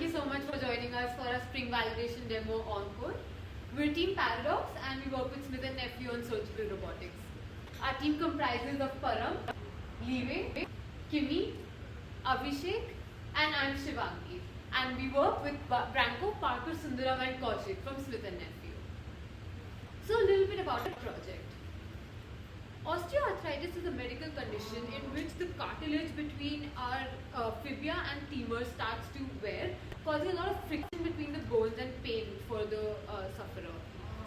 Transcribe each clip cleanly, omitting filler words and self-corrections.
you so much for joining us for our spring validation demo Encore. We're Team ParaDocs and we work with Smith & Nephew on surgical robotics. Our team comprises of Param, Live, Kimi, Abhishek, and I'm Shivangi. And we work with Branko, Parker, Sundaram and Kaushik from Smith & Nephew. So a little bit about the project. Osteoarthritis is a medical condition in which the cartilage between our fibula and femur starts to wear, causing a lot of friction between the bones and pain for the sufferer.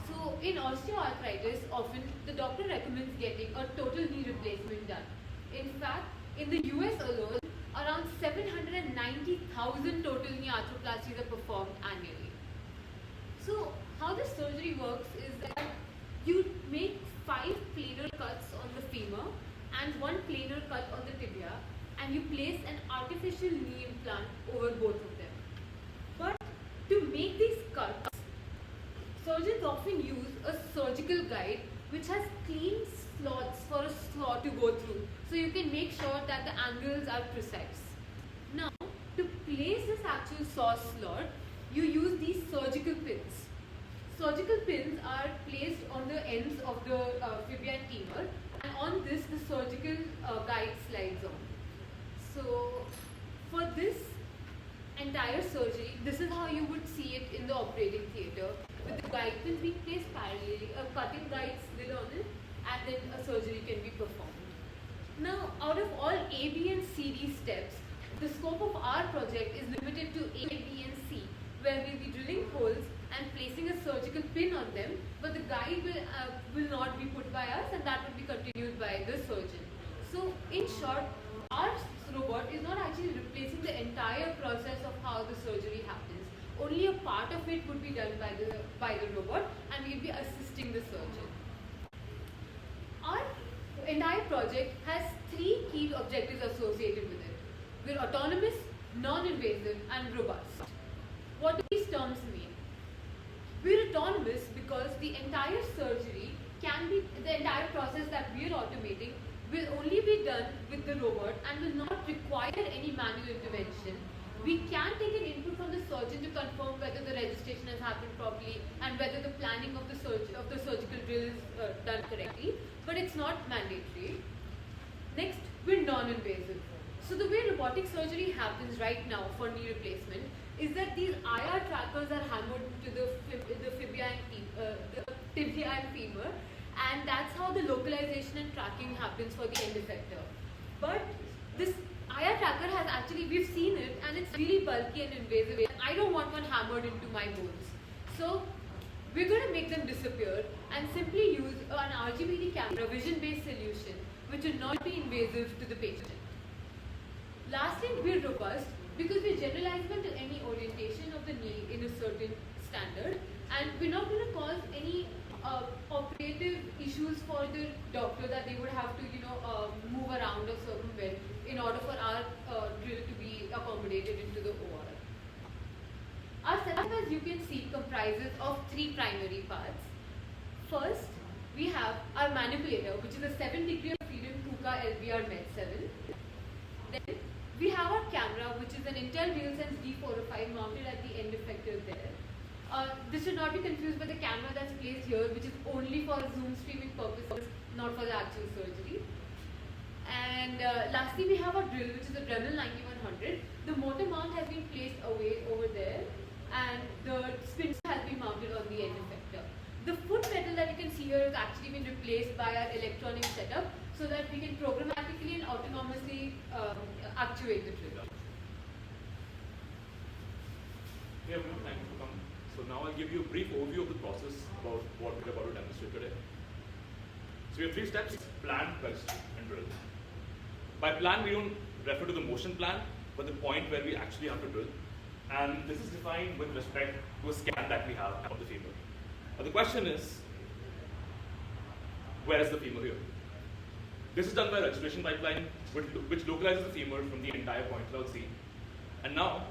So in osteoarthritis, often the doctor recommends getting a total knee replacement done. In fact, in the US alone, around 790,000 total knee arthroplasties are performed annually. So how this surgery works is that you make 5 planar cuts on the femur and 1 planar cut on the tibia, and you place an artificial knee implant over both of them. But to make these cuts, surgeons often use a surgical guide which has clean slots for a saw to go through, so you can make sure that the angles are precise. Now, to place this actual saw slot, you use these surgical pins. Surgical pins are placed on the ends of the fibula and femur, and on this the surgical guide slides on. So for this entire surgery, this is how you would see it in the operating theatre, with the guide pins being placed parallelly, a cutting guide slid on it, and then a surgery can be performed. Now, out of all A, B and CD steps, the scope of our project is limited to A, B and C, where we'll be drilling holes and placing a surgical pin on them, but the guide will not be put by us, and that will be continued by the surgeon. So in short, our robot is not actually replacing the entire process of how the surgery happens. Only a part of it would be done by the robot, and we'll be assisting the surgeon. Our entire project has 3 key objectives associated with it. We're autonomous, non-invasive and robust. What do these terms mean? We're autonomous because the entire process that we're automating will only be done with the robot and will not require any manual intervention. We can take an input from the surgeon to confirm whether the registration has happened properly and whether the planning of the surgical drill is done correctly, but it's not mandatory. Next, we're non-invasive. So the way robotic surgery happens right now for knee replacement is that these IR trackers are hammered to the tibia and femur, and that's how the localization and tracking happens for the end effector. But this IR tracker has actually, we've seen it, and it's really bulky and invasive. I don't want one hammered into my bones. So we're going to make them disappear and simply use an RGBD camera vision-based solution which will not be invasive to the patient. Lastly, we're robust because we're generalizable to any orientation of the knee in a certain standard, and we're not going to cause any operative issues for the doctor that they would have to move around a certain bed in order for our drill to be accommodated into the OR. Our setup, as you can see, comprises of 3 primary parts. First, we have our manipulator, which is a 7-degree of freedom KUKA LBR Med 7. Then we have our camera, which is an Intel RealSense D405 mounted at the end effector there. This should not be confused with the camera that's placed here, which is only for zoom streaming purposes, not for the actual surgery. And lastly, we have our drill, which is a Dremel 9100. The motor mount has been placed away over there, and the spindle has been mounted on the end effector. The foot pedal that you can see here has actually been replaced by our electronic setup, so that we can programmatically and autonomously actuate the drill. Yeah, everyone, thank you for coming. So now I'll give you a brief overview of the process about what we're about to demonstrate today. So we have 3 steps: plan, register, and drill. By plan, we don't refer to the motion plan, but the point where we actually have to drill. And this is defined with respect to a scan that we have of the femur. The question is, where is the femur here? This is done by registration pipeline, which localizes the femur from the entire point cloud C. And now,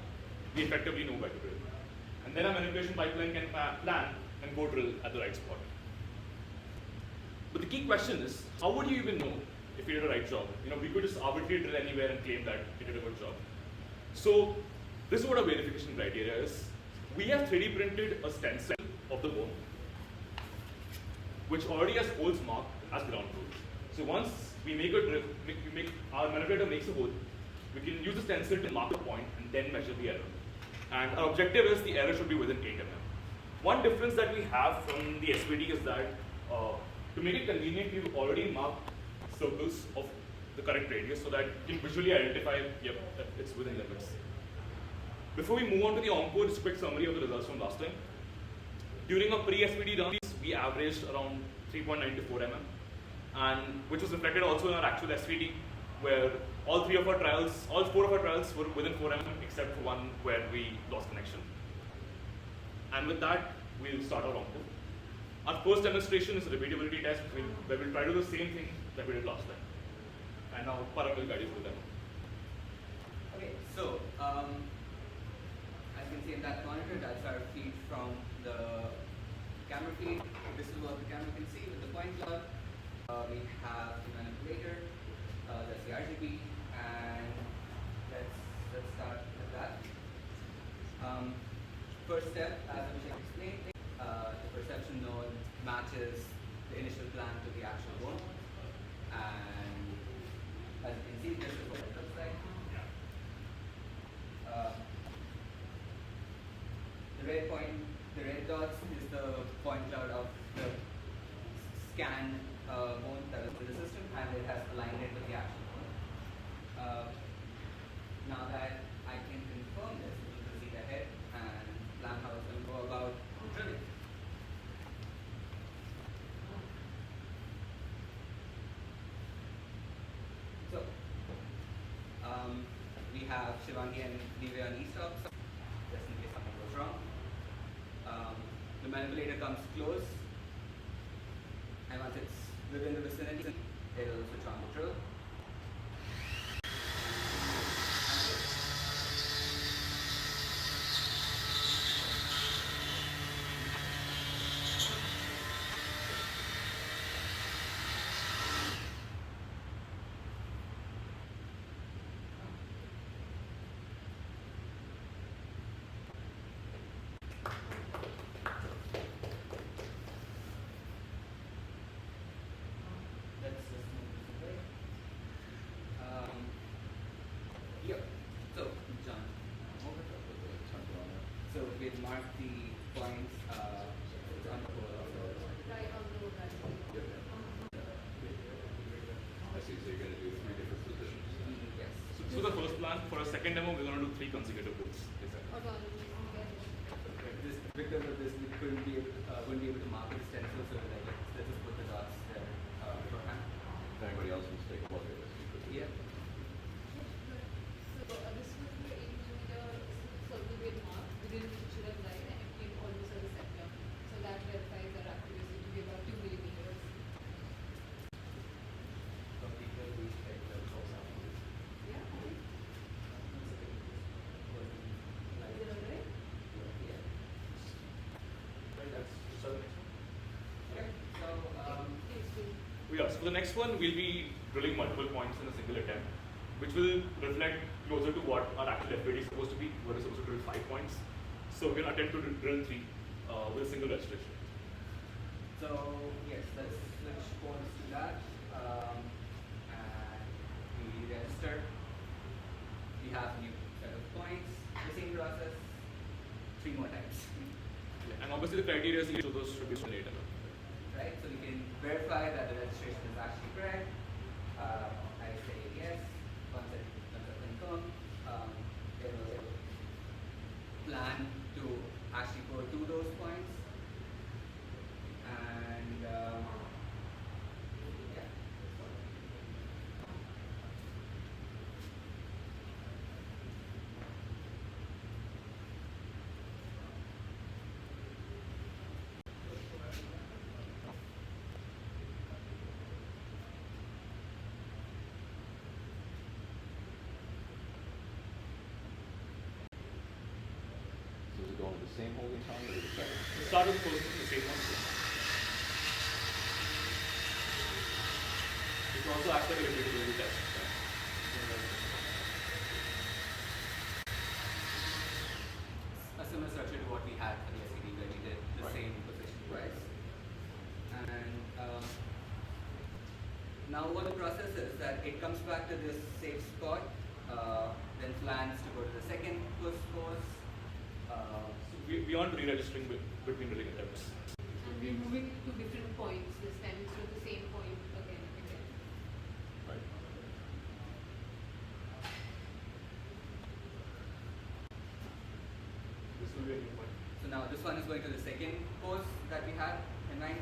we effectively know where to drill. And then our manipulation pipeline can plan and go drill at the right spot. But the key question is, how would you even know if you did a right job? We could just arbitrarily drill anywhere and claim that you did a good job. So This is what our verification criteria is. We have 3D printed a stencil of the bone, which already has holes marked as ground rules. So once we make a drift, our manipulator makes a hole, we can use the stencil to mark the point and then measure the error. And our objective is the error should be within 8 mm. One difference that we have from the SVD is that to make it convenient, we've already marked circles of the correct radius so that you can visually identify, yep, it's within limits. Before we move on to the Encore, just a quick summary of the results from last time. During our pre-SVD runs, we averaged around 3.9 to 4 mm, and which was reflected also in our actual SVD, where all 4 of our trials were within 4 mm, except for one where we lost connection. And with that, we'll start our Encore. Our first demonstration is a repeatability test, where we'll try to do the same thing that we did last time. And now Parag will guide you through them. Okay, so as you can see in that monitor, that's our feed from the camera feed. This is what the camera can see with the point cloud. We have the manipulator, that's the RGB, and let's start with that. First step, as Abhishek explained, the perception node matches the initial plan to the actual bone, and as you can see, this is what it looks like. The red dots is the point cloud of the scan bone that is in the system, and it has aligned it with the actual bone. Now that I can confirm this, we can proceed ahead and plan how it's going to go about drilling. So, we have Shivangi and Divya on e-stop, just in case something goes wrong. The manipulator comes close, and once it's within the vicinity, it'll switch on the drill. So we'll mark the points on the board also. Right on the road, right. I see, so you're going to do 3 different positions. Yes. So the first plan, for a second demo, we're going to do 3 consecutive boots. Is that Because of this, we wouldn't be able to mark it stencil, so let's just put the dots there beforehand. If anybody else wants to take a look at this, you could. Yeah. So this will be 8 mm circle with mark within the natural line and it came almost as a center. So that verifies our accuracy to be about 2 millimeters. Some people we check the results out. Yeah. Is it alright? Yeah. Right, that's so the next one. Okay. So Please do. Yeah, so for the next one, we'll be drilling multiple points in a single attempt, which will reflect closer to what our actual FVD is supposed to be. We're supposed to drill 5 points. So we're going to attempt to drill 3 with a single registration. So yes, let's switch codes to that, and we register. We have a new set of points. The same process, 3 more times. And obviously the criteria is each of those should be later. Right? So we can verify that the registration is actually correct. I say yes. Once I confirm, it will plan to actually go to those points. And yeah. So is it going with the same holding time or the second? We'll start with the first one, the same one. It can also act like a repeatability test. exactly what we had for the SVD, where we did the Right. same position twice. And now what the process is that it comes back to this safe spot, then plans to go to the second push course. So we aren't re-registering between drilling attempts. And we're moving to different points this time instead of the same point again and again. Right. This will be a new point. So now this one is going to the second course that we had in mind.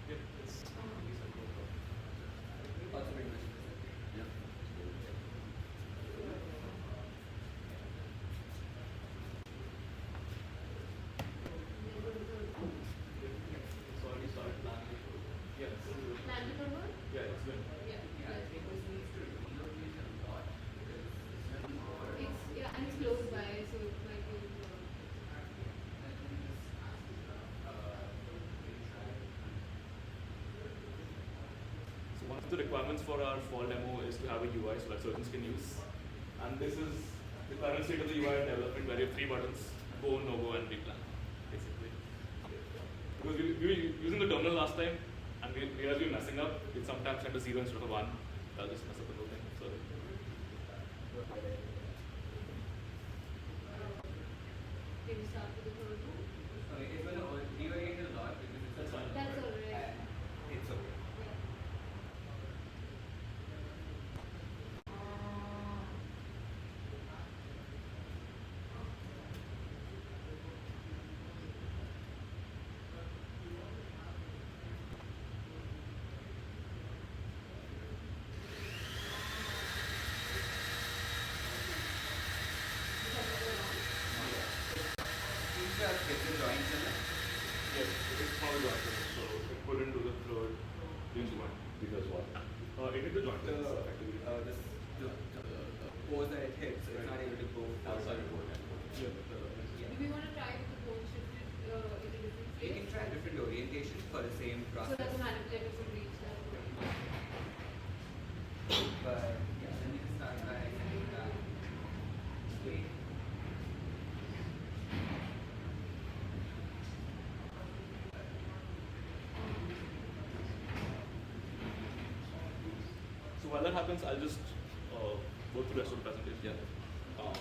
Yeah, it's Also pretty much the same. Yeah. it's already started planning. Yeah, it's Plan to convert? yeah, it's been. Yeah. Yeah, I think this needs to relocate a lot because it's not over. It's, yeah, and it's close by, so it might be. So one of the requirements for our fall demo is to have a UI so that surgeons can use. And this is the current state of the UI development where you have 3 buttons: go, no go, and replan, basically. Because we were using the terminal last time and we realized we were messing up. We'd sometimes send a 0 instead of a 1. That'll just mess up the whole thing. Sorry. Can we start with the third one? Okay, it's going to reorient a lot because it's That's fine. That's all right. and it's okay. Yeah. Seems to have different joints in it. Yes, it's how the joint is. So it couldn't do the third range one. Because what? It hit the joint. The, effectively. the pose that it hits, so it's not able to go Outside of forward. work. Yeah. Do we want to try with the bone shifted in a different We place? can try different orientation for the same So process. that the manipulator could reach that point. But yeah, then we can start by sending that way. So while that happens, I'll just go through the rest of the presentation. Yeah.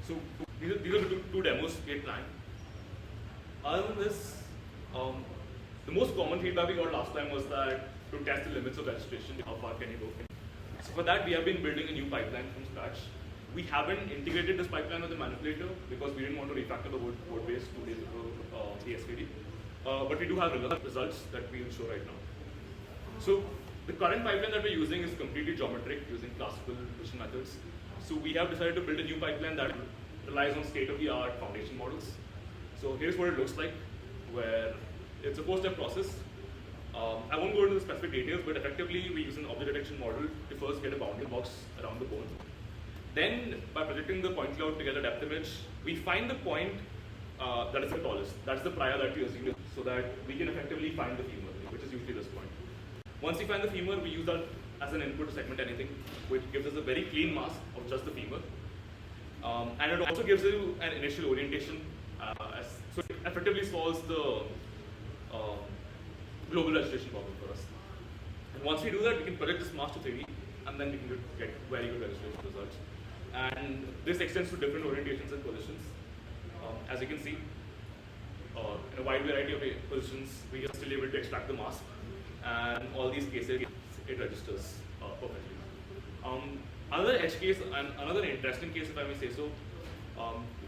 So these are the two demos we had planned. Other than this, the most common feedback we got last time was that to test the limits of registration, how far can you go? So for that, we have been building a new pipeline from scratch. We haven't integrated this pipeline with the manipulator because we didn't want to refactor the code base 2 days ago, the SVD. But we do have results that we will show right now. So the current pipeline that we're using is completely geometric using classical vision methods. So we have decided to build a new pipeline that relies on state-of-the-art foundation models. So here's what it looks like, where it's a 4-step process. I won't go into the specific details, but effectively we use an object detection model to first get a bounding box around the bone. Then, by projecting the point cloud to get a depth image, we find the point that is the tallest. That's the prior that we assume, so that we can effectively find the femur, which is usually this point. Once we find the femur, we use that as an input to segment anything, which gives us a very clean mask of just the femur. And it also gives you an initial orientation, so it effectively solves the global registration problem for us. And once we do that, we can project this mask to 3D, and then we can get very good registration results. And this extends to different orientations and positions. As you can see, in a wide variety of positions, we are still able to extract the mask, and all these cases, it registers perfectly. Another edge case, and another interesting case, if I may say so,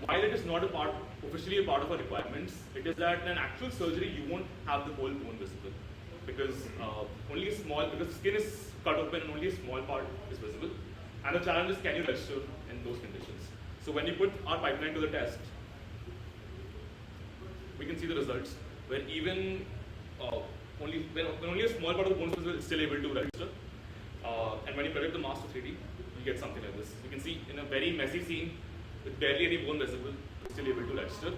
while it is not officially a part of our requirements, it is that in an actual surgery you won't have the whole bone visible because because the skin is cut open and only a small part is visible. And the challenge is, can you register in those conditions? So when you put our pipeline to the test, we can see the results where even when only a small part of the bones is still able to register. And when you project the mask to 3D, you get something like this. You can see in a very messy scene with barely any bone visible, it's still able to register.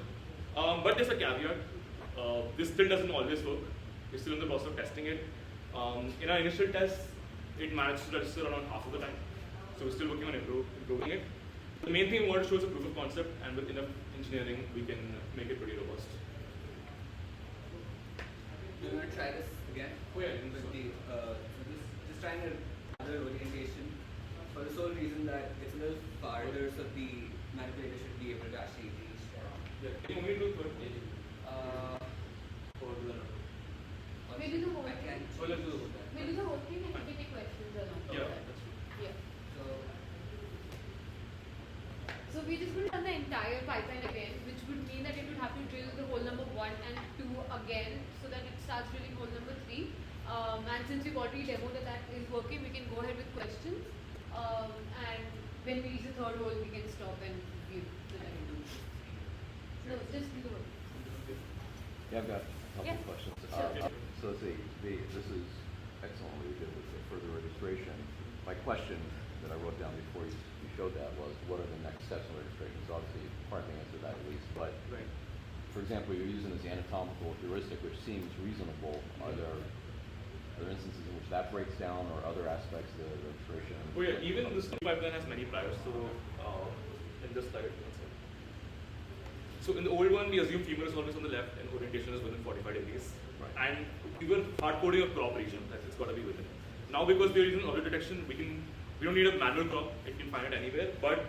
But there's a caveat. This still doesn't always work. We're still in the process of testing it. In our initial tests, it managed to register around half of the time. So we're still working on improving it. The main thing we want to show is a proof of concept, and with enough engineering, we can make it pretty robust. Do you want to try this again? Oh yeah, With the, just trying another orientation for the sole reason that it's a little farther, so the manipulator should be able to actually reach there. Yeah. Can you only do third page? For the Maybe the whole I thing. can. So let's do the whole thing. Maybe the whole thing, and we can take questions along. Yeah, that's true. Yeah. So So we just going to run the entire pipeline again, which would mean that it would have to drill the hole number 1 and 2 again, so that it starts drilling hole number 3. And since we've already demoed that is working, we can go ahead with questions. And when we reach the third hole, we can stop and give the I time. can do. No, just do the work. Yeah, I've got a couple Yeah. of questions. Sure. So let's see, this is excellent what you did with the further registration. My question that I wrote down before you showed that was, what are the next steps in registration? So obviously, you partly answered that at least, but Right. for example, you're using this anatomical heuristic, which seems reasonable. Are there instances in which that breaks down, or other aspects of the registration? Oh yeah, even this pipeline has many priors. So in this slide, so in the old one, we assume femur is always on the left and orientation is within 45 degrees. Right. And we were hard coding a crop region that it's got to be within. Now because we are using object detection, we don't need a manual crop. It can find it anywhere. But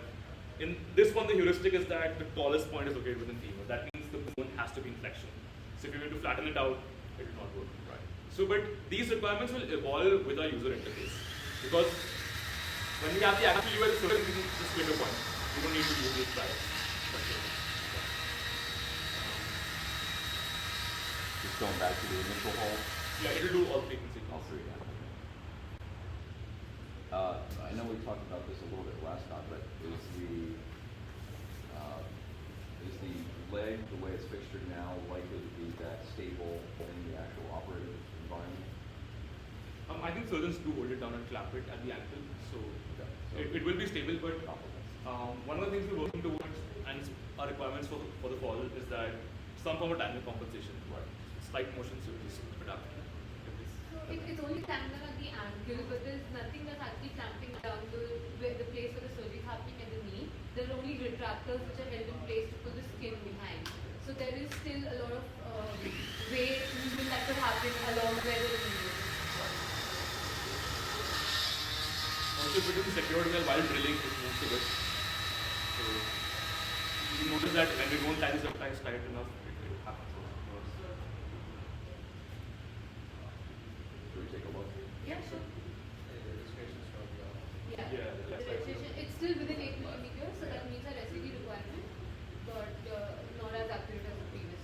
in this one, the heuristic is that the tallest point is located within femur. That means the bone has to be in flexion. So if you were to flatten it out, it will not work. Right. So, but these requirements will evolve with our user interface, because when we have the actual UI, we can just make a point. We don't need to use these priors. Just going back to the initial hole. Yeah, it will do all three consequences. All three, yeah. I know we talked about this a little bit last time, but is the leg, the way it's fixtured now, likely to be that stable in the actual operative environment? I think surgeons do hold it down and clamp it at the ankle, so Okay. So it will be stable. But compliments. one of the things we're working towards, and our requirements for the fall, is that some form of dynamic compensation. Right. Slight motion, so just adapt. So it's only clamped at the ankle, but there's nothing that's actually clamping down the place where the surgery is happening at the knee. There are only retractors which are held in place to pull the skin behind. So there is still a lot of weight movement that could happen along where the knee is. Also, if it is secured well while drilling, it moves a bit. So you notice that when we don't tie this up tight enough, it happens. Should we take a look? Yeah, sure. Registrations probably are. Yeah. Yeah, The that's right. registration, it's still within 8 millimeters, so that meets our SVD requirement, but not as accurate as the previous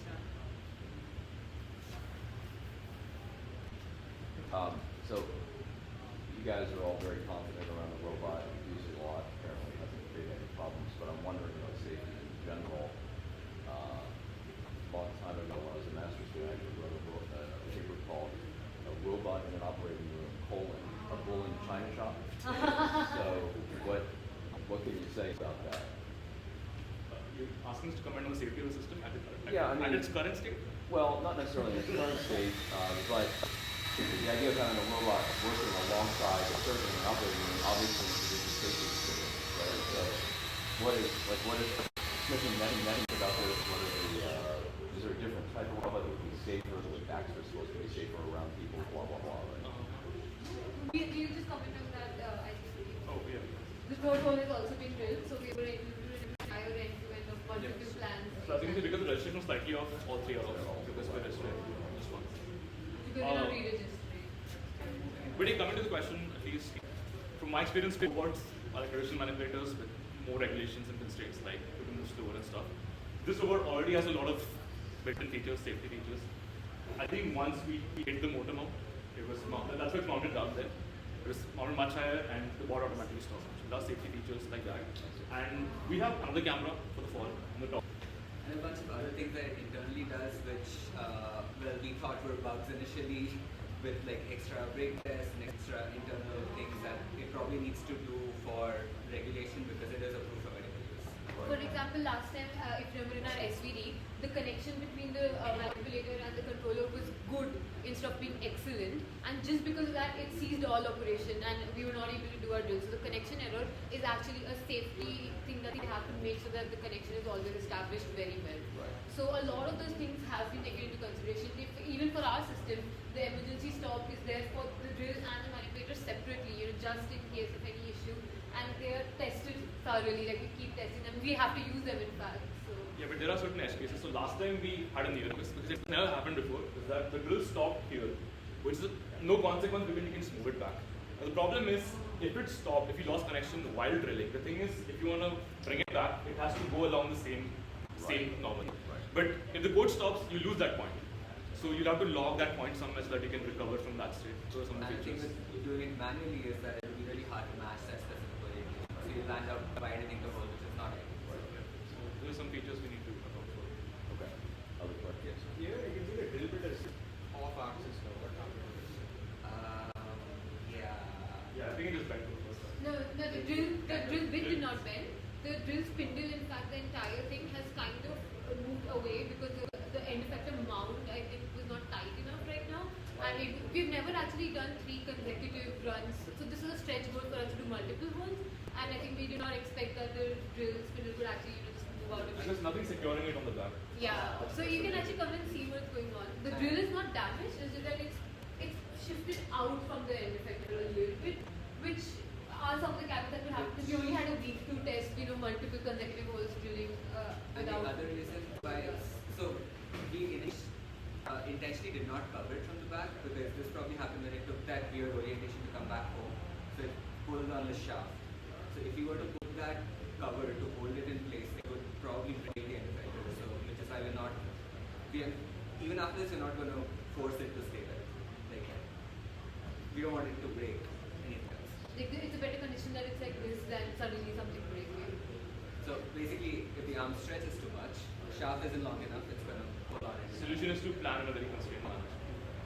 round. So you guys are all very confident around the robot, you use it a lot, apparently it hasn't created any problems, but I'm wondering about safety in general. A long time ago when I was a master's student, I actually wrote a paper called "A Robot in an Operating Room: A Bull in a China Shop." So what can you say about that? You're asking us to comment on the safety of the system at its current state? Well, not necessarily in its current state, but the idea of having a robot working alongside a surgeon in an operating room obviously introduces safety considerations, right? So what is Smith and Netting about this? Is there a different type of robot that would be safer? Like Baxter's supposed to be safer around people, blah, blah, blah, right? We just comment on that, I think. Oh, yeah. The third hole is also being drilled, so we were able to do an entire end-to-end of multiple plans. So I think because the registration was slightly off, all three are off, because we're registering just one. Because we're not re-registering. But coming to the question, at least from my experience, robots are like traditional manipulators with more regulations and constraints, like you can move slower and stuff. This robot already has a lot of built-in features, safety features. I think once we hit the motor mount, it was mounted, that's why it's mounted down there. It was mounted much higher and the board automatically stops. So it does safety features like that. And we have another camera for the fall on the top. And There are a bunch of other things that it internally does, which well, we thought were bugs initially, with like extra brake tests and extra internal things that it probably needs to do for regulation because it is approved for medical use. For example, last time, if you remember in our SVD, the connection between the manipulator and the controller was good instead of being excellent, and just because of that, it ceased all operation and we were not able to do our drill. So the connection error is actually a safety thing that we have to make sure that the connection is always established very well. Right. So a lot of those things have been taken into consideration. Even for our system, the emergency stop is there for the drill and the manipulator separately, just in case of any issue, and they are tested thoroughly. Like we keep testing them. We have to use them in fact. So. Yeah, but there are certain edge cases. So last time we had a near miss because it's never happened before. Is that the drill stopped here, which is no consequence because you can just move it back. Now, the problem is if it stopped, if you lost connection while drilling, the thing is if you want to bring it back, it has to go along the same normal. Right. But if the code stops, you lose that point. So you'll have to log that point somewhere so that you can recover from that state. So some And the thing features. with doing it manually is that it will be really hard to match that specific orientation. So you'll land up widening the hole, which is not ideal. So there are some features we need to account for. Okay. Other questions? Yes. Here you can see the drill bit is off axis now. What happened? Yeah. Yeah, I think it is bent to first. No, the drill bit did not bend. The drill spindle, in fact, the entire thing has kind of moved away because the end effector mount, I think, was not tight enough right now. And we've never actually done 3 consecutive runs. So this is a stretch goal for us to do multiple holes. And I think we did not expect that the drill spindle could actually just move out of And it. there's nothing securing it on the back. Yeah, so you can actually come and see what's going on. The drill is not damaged, it's just that it's shifted out from the end effector a little bit, which are some of the caveats that will happen because we only had a week to test, multiple consecutive holes drilling And the without. other reason why, so we intentionally did not cover it from the back because this probably happened when it took that weird orientation to come back home. So it pulled on the shaft. So if you were to put that cover to hold it in place, it would probably break the end effector. So which is why even after this, we're not going to force it to stay there. Like we don't want it to break anything else. Like, it's a better condition that it's like this than suddenly something breaks. So basically, if the arm stretch is too much, the shaft isn't long enough, it's going to pull on it. Solution is to plan in a very constrained manner.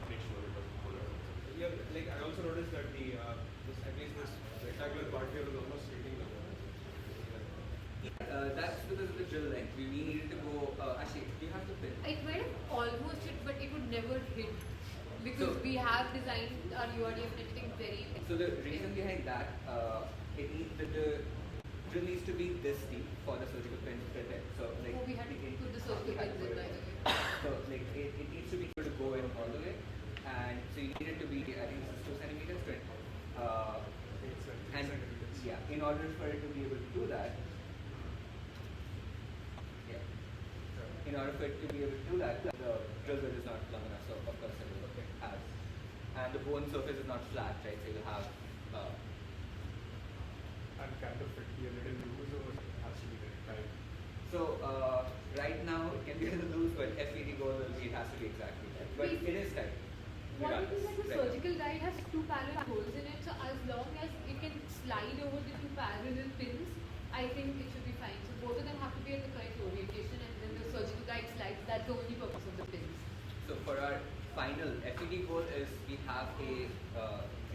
Make sure it doesn't pull out. Yeah, like I also noticed that the at least this rectangular part here is almost hitting the wall. That's because of the drill length. We needed to go. Actually, do you have the pin? It might have almost hit, but it would never hit because we have designed our URDF and everything very. So the reason behind that, the drill needs to be this deep for the surgical pin to fit in. So like We had to put the surgical we had to pins in, put by it the in. way. So like it needs to be able to go in all the way, and so you need it to be, I think this is 2 centimeters, right? And yeah, in order for it to be able to do that, in order for it to be able to do that, the drill bit is not long enough, so of course it will have. And the bone surface is not flat, right? So you'll have. And kind of fit here a little loose or it has to be very tight. So right now it can be a little loose, but SVD goal will be it has to be exactly tight. But it is tight. One thing is that the Right now. surgical guide has 2 parallel holes in it, so as long as it can slide over the 2 parallel pins, I think it should be fine. So both of them have to be at the correct orientation, and then the surgical guide slides. That's the only purpose of the pins. So for our final FED goal is we have a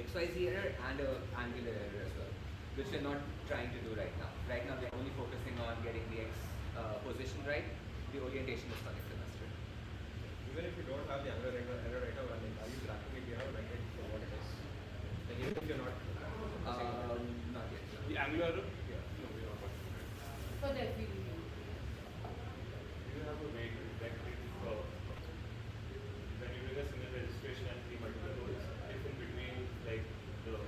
XYZ error and a angular error as well, which we're not trying to do right now. Right now we're only focusing on getting the X position right. The orientation is for next semester. Even if you don't have the angular error right now, are you tracking it? You have like it for what it is. Like even if you're not. Not yet. The angular error? Yeah. No, we're not watching it. For the FVD. You have to make like when you bring a single registration and 3 multiple roles, if in between like the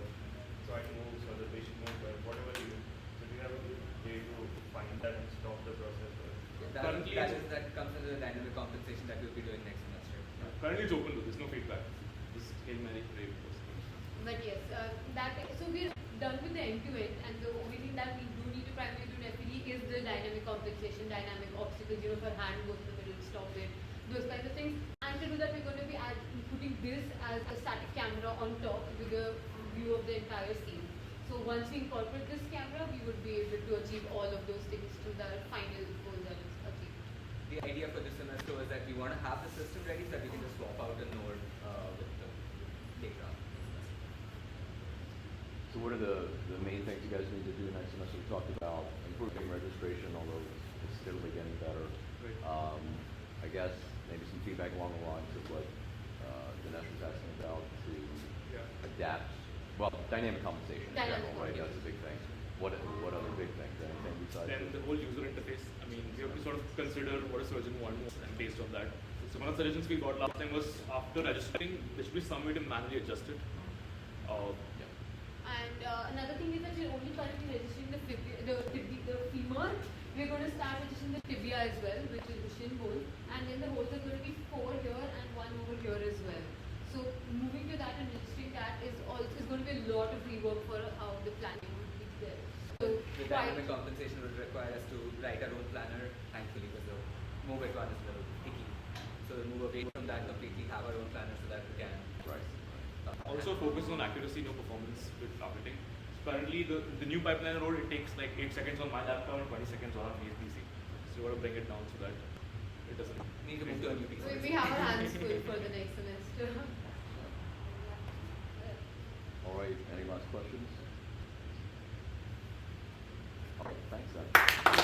joint moves or the patient moves or whatever you do, so do you have a way to find that and stop the process? Or Currently That comes into the dynamic compensation that we'll be doing next semester. currently it's open to this, no feedback. This Hail Mary brave person. But yes, so we're done with the end-to-end, and the only thing that we do need to primarily do in FPD is the dynamic compensation, dynamic obstacles, for hand goes in the middle, stop it, those kinds of things. And to do that, we're going to be putting this as a static camera on top with a view of the entire scene. So once we incorporate this camera, we would be able to achieve all of those things to the final goal that is achieved. the idea for this semester was that we want to have the system ready so that we can just swap out a node with the data. So what are the main things you guys need to do next semester? We talked about improving registration, although it's steadily getting better. Right. I guess maybe some feedback along the lines of what Dinesh was asking about to adapt. Well, dynamic compensation in general, right? That's a big thing. What other big things? Anything besides? Then the whole user interface. I mean, we have to sort of consider what a surgeon wants, and based on that. So one of the suggestions we got last time was after registering, there should be some way to manually adjust it. And another thing is that we're only currently registering the femur. We're going to start registering the tibia as well, which is the shin bone. And then the holes are going to be 4 here and 1 over here as well. So moving to that and registering that is going to be a lot of rework for how the planning would be there. So The dynamic compensation would require us to write our own planner, thankfully, because the move it one is a little picky. So we'll move away from that completely, have our own planner so that we can. Right. Also focus on accuracy, no performance with targeting. Currently, the new pipeline road, it takes like 8 seconds on my laptop and 20 seconds on our PC. So you got to bring it down so that it doesn't. Need to move to a new piece. we have our hands full for the next semester. All right. Any last questions? All right. Thanks, then.